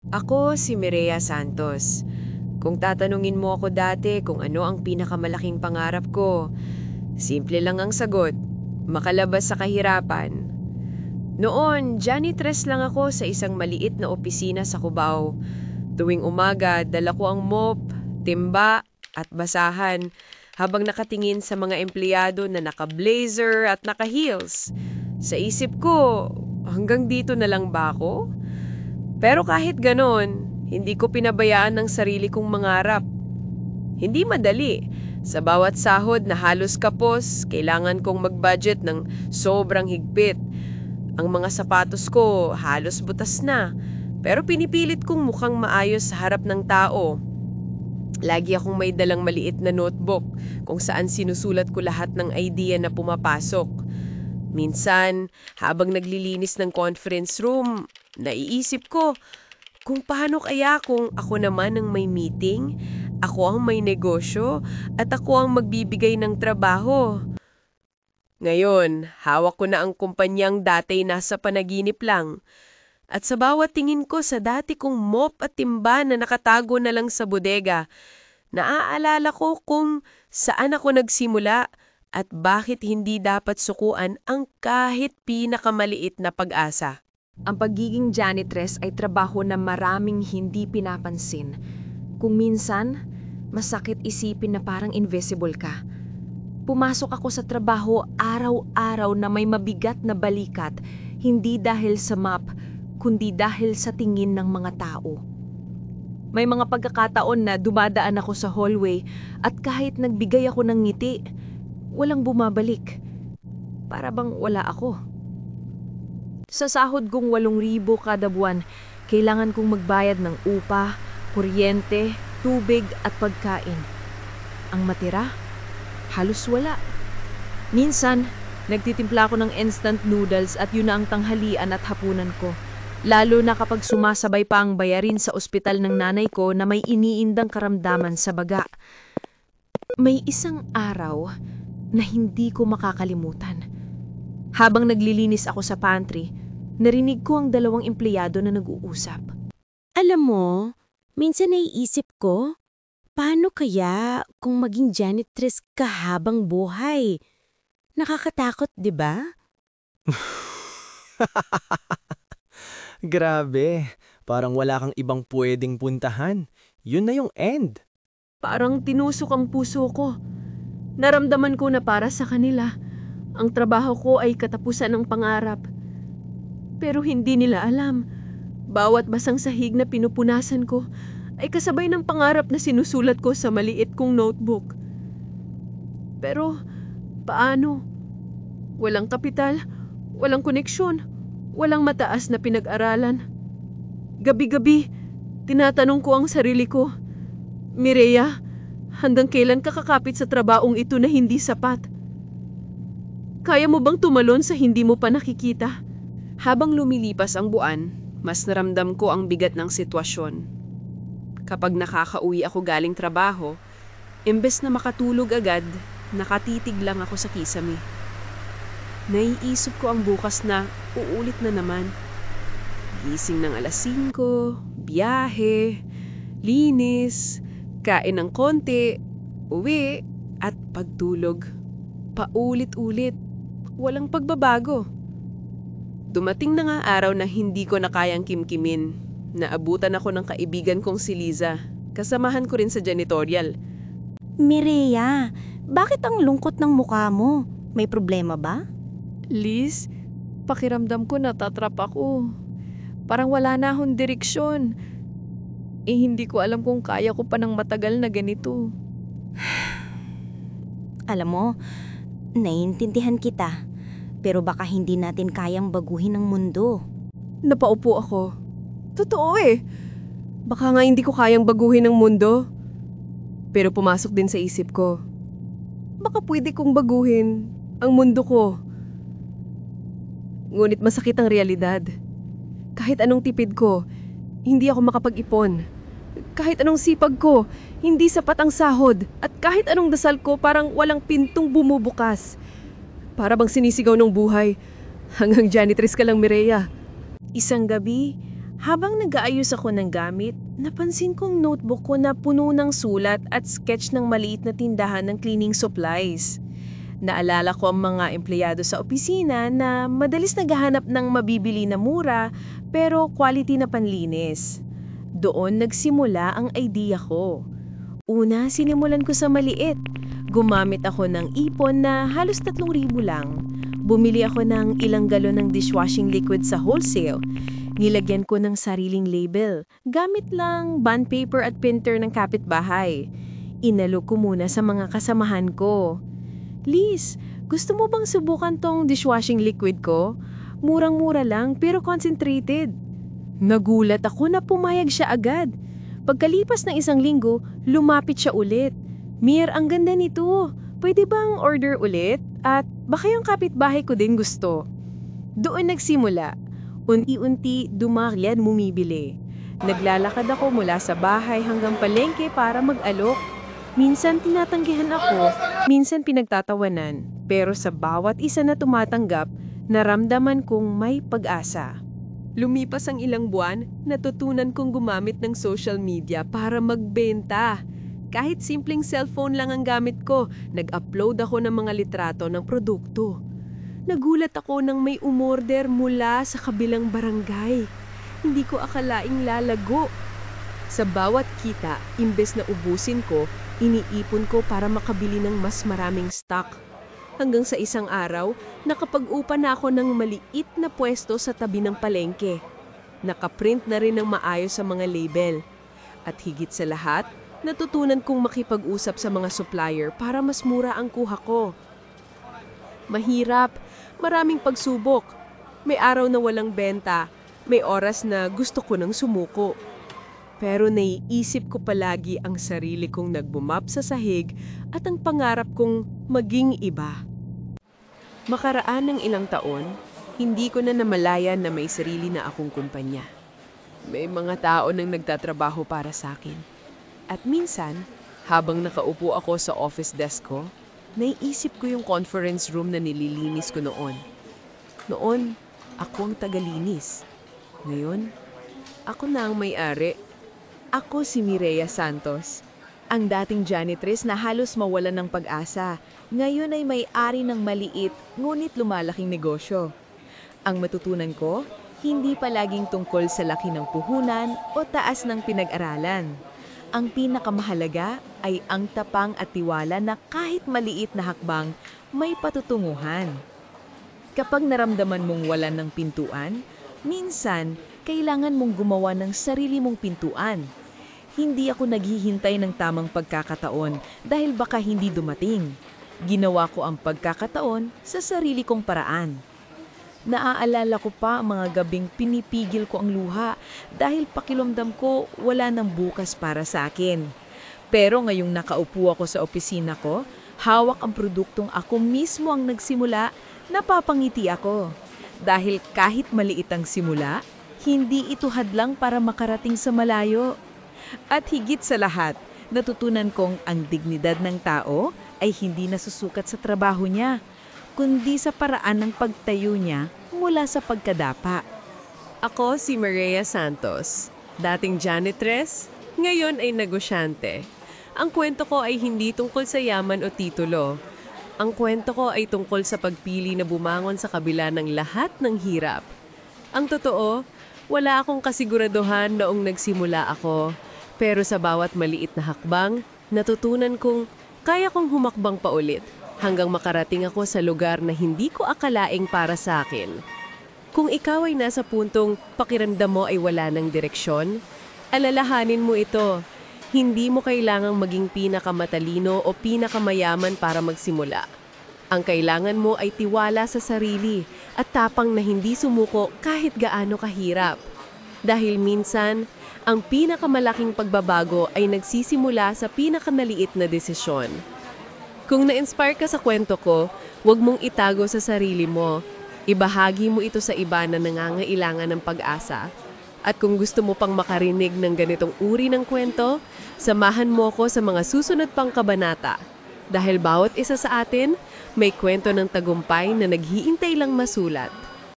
Ako si Mireya Santos. Kung tatanungin mo ako dati kung ano ang pinakamalaking pangarap ko, simple lang ang sagot, makalabas sa kahirapan. Noon, janitress lang ako sa isang maliit na opisina sa Cubao. Tuwing umaga, dala ko ang mop, timba, at basahan habang nakatingin sa mga empleyado na naka-blazer at naka-heels. Sa isip ko, hanggang dito na lang ba ako? Pero kahit ganon, hindi ko pinabayaan ng sarili kong mangarap. Hindi madali. Sa bawat sahod na halos kapos, kailangan kong mag-budget ng sobrang higpit. Ang mga sapatos ko halos butas na, pero pinipilit kong mukhang maayos sa harap ng tao. Lagi akong may dalang maliit na notebook kung saan sinusulat ko lahat ng idea na pumapasok. Minsan, habang naglilinis ng conference room, naiisip ko kung paano kaya kung ako naman ang may meeting, ako ang may negosyo, at ako ang magbibigay ng trabaho. Ngayon, hawak ko na ang kumpanyang dati nasa panaginip lang. At sa bawat tingin ko sa dati kong mop at timba na nakatago na lang sa bodega, naaalala ko kung saan ako nagsimula at bakit hindi dapat sukuan ang kahit pinakamaliit na pag-asa. Ang pagiging janitress ay trabaho na maraming hindi pinapansin. Kung minsan, masakit isipin na parang invisible ka. Pumasok ako sa trabaho araw-araw na may mabigat na balikat, hindi dahil sa map, kundi dahil sa tingin ng mga tao. May mga pagkakataon na dumadaan ako sa hallway at kahit nagbigay ako ng ngiti, walang bumabalik. Para bang wala ako. Sa sahod kong 8,000 kada buwan, kailangan kong magbayad ng upa, kuryente, tubig at pagkain. Ang matira, halos wala. Minsan, nagtitimpla ako ng instant noodles at yun na ang tanghalian at hapunan ko. Lalo na kapag sumasabay pa ang bayarin sa ospital ng nanay ko na may iniindang karamdaman sa baga. May isang araw na hindi ko makakalimutan. Habang naglilinis ako sa pantry, narinig ko ang 2 empleyado na nag-uusap. Alam mo, minsan naiisip ko, paano kaya kung maging janitress ka habang buhay? Nakakatakot, di ba? Grabe, parang wala kang ibang pwedeng puntahan. Yun na yung end. Parang tinusok ang puso ko. Naramdaman ko na para sa kanila, ang trabaho ko ay katapusan ng pangarap. Pero hindi nila alam, bawat basang sahig na pinupunasan ko ay kasabay ng pangarap na sinusulat ko sa maliit kong notebook. Pero paano? Walang kapital, walang koneksyon, walang mataas na pinag-aralan. Gabi-gabi, tinatanong ko ang sarili ko, Mireya, hanggang kailan ka kakapit sa trabahong ito na hindi sapat? Kaya mo bang tumalon sa hindi mo pa nakikita? Habang lumilipas ang buwan, mas naramdam ko ang bigat ng sitwasyon. Kapag nakakauwi ako galing trabaho, imbes na makatulog agad, nakatitig lang ako sa kisame. Naiisip ko ang bukas na uulit na naman. Gising ng alas 5, biyahe, linis, kain ng konti, uwi, at pagtulog. Paulit-ulit, walang pagbabago. Dumating na nga araw na hindi ko na kayang kimkimin. Naabutan ako ng kaibigan kong si Liza. Kasamahan ko rin sa janitorial. Mireya, bakit ang lungkot ng mukha mo? May problema ba? Liz, pakiramdam ko natatrap ako. Parang wala na akong direksyon. Hindi ko alam kung kaya ko pa ng matagal na ganito. Alam mo, naiintindihan kita. Pero baka hindi natin kayang baguhin ang mundo. Napaupo ako. Totoo eh. Baka nga hindi ko kayang baguhin ang mundo. Pero pumasok din sa isip ko. Baka pwede kong baguhin ang mundo ko. Ngunit masakit ang realidad. Kahit anong tipid ko, hindi ako makapag-ipon. Kahit anong sipag ko, hindi sapat ang sahod. At kahit anong dasal ko, parang walang pintong bumubukas. Para bang sinisigaw ng buhay. Hanggang janitress ka lang, Mireya. Isang gabi, Habang nag-aayos ako ng gamit, napansin kong notebook ko na puno ng sulat at sketch ng maliit na tindahan ng cleaning supplies. Naalala ko ang mga empleyado sa opisina na madalis naghahanap ng mabibili na mura pero quality na panlinis. Doon nagsimula ang idea ko. Una, sinimulan ko sa maliit. Gumamit ako ng ipon na halos 3,000 lang. Bumili ako ng ilang galon ng dishwashing liquid sa wholesale. Nilagyan ko ng sariling label. Gamit lang bond paper at printer ng kapitbahay. Inalok ko muna sa mga kasamahan ko. Liz, gusto mo bang subukan tong dishwashing liquid ko? Murang-mura lang pero concentrated. Nagulat ako na pumayag siya agad. Pagkalipas ng 1 linggo, lumapit siya ulit. Mir, ang ganda nito. Pwede bang order ulit? At baka yung kapitbahay ko din gusto. Doon nagsimula. Unti-unti dumaki at bumibili. Naglalakad ako mula sa bahay hanggang palengke para mag-alok. Minsan tinatanggihan ako, minsan pinagtatawanan. Pero sa bawat isa na tumatanggap, naramdaman kong may pag-asa. Lumipas ang ilang buwan, natutunan kong gumamit ng social media para magbenta. Kahit simpleng cellphone lang ang gamit ko, nag-upload ako ng mga litrato ng produkto. Nagulat ako nang may umorder mula sa kabilang barangay. Hindi ko akalaing lalago. Sa bawat kita, imbes na ubusin ko, iniipon ko para makabili ng mas maraming stock. Hanggang sa isang araw, nakapag-upa na ako ng maliit na pwesto sa tabi ng palengke. Nakaprint na rin ng maayos sa mga label. At higit sa lahat, natutunan kong makipag-usap sa mga supplier para mas mura ang kuha ko. Mahirap, maraming pagsubok. May araw na walang benta, may oras na gusto ko nang sumuko. Pero naiisip ko palagi ang sarili kong nagbumap sa sahig at ang pangarap kong maging iba. Makaraan ng ilang taon, hindi ko na namalayan na may sarili na akong kumpanya. May mga tao nang nagtatrabaho para sa akin. At minsan, habang nakaupo ako sa office desk ko, naiisip ko yung conference room na nililinis ko noon. Noon, ako ang tagalinis. Ngayon, ako na ang may-ari. Ako si Mireya Santos, ang dating janitress na halos mawalan ng pag-asa. Ngayon ay may-ari ng maliit ngunit lumalaking negosyo. Ang matutunan ko, hindi palaging tungkol sa laki ng puhunan o taas ng pinag-aralan. Ang pinakamahalaga ay ang tapang at tiwala na kahit maliit na hakbang, may patutunguhan. Kapag naramdaman mong wala ng pintuan, minsan kailangan mong gumawa ng sarili mong pintuan. Hindi ako naghihintay ng tamang pagkakataon dahil baka hindi dumating. Ginawa ko ang pagkakataon sa sarili kong paraan. Naaalala ko pa ang mga gabing pinipigil ko ang luha dahil pakiramdam ko wala nang bukas para sa akin. Pero ngayong nakaupo ako sa opisina ko, hawak ang produktong ako mismo ang nagsimula, napapangiti ako. Dahil kahit maliit ang simula, hindi ito hadlang para makarating sa malayo. At higit sa lahat, natutunan kong ang dignidad ng tao ay hindi nasusukat sa trabaho niya, kundi sa paraan ng pagtayo niya mula sa pagkadapa. Ako si Mireya Santos, dating janitress, ngayon ay negosyante. Ang kwento ko ay hindi tungkol sa yaman o titulo. Ang kwento ko ay tungkol sa pagpili na bumangon sa kabila ng lahat ng hirap. Ang totoo, wala akong kasiguraduhan noong nagsimula ako. Pero sa bawat maliit na hakbang, natutunan kong kaya kong humakbang pa ulit hanggang makarating ako sa lugar na hindi ko akalaing para sa akin. Kung ikaw ay nasa puntong pakiramdam mo ay wala ng direksyon, alalahanin mo ito. Hindi mo kailangang maging pinakamatalino o pinakamayaman para magsimula. Ang kailangan mo ay tiwala sa sarili at tapang na hindi sumuko kahit gaano kahirap. Dahil minsan, ang pinakamalaking pagbabago ay nagsisimula sa pinakamaliit na desisyon. Kung na-inspire ka sa kwento ko, huwag mong itago sa sarili mo. Ibahagi mo ito sa iba na nangangailangan ng pag-asa. At kung gusto mo pang makarinig ng ganitong uri ng kwento, samahan mo ko sa mga susunod pang kabanata. Dahil bawat isa sa atin, may kwento ng tagumpay na naghihintay lang masulat.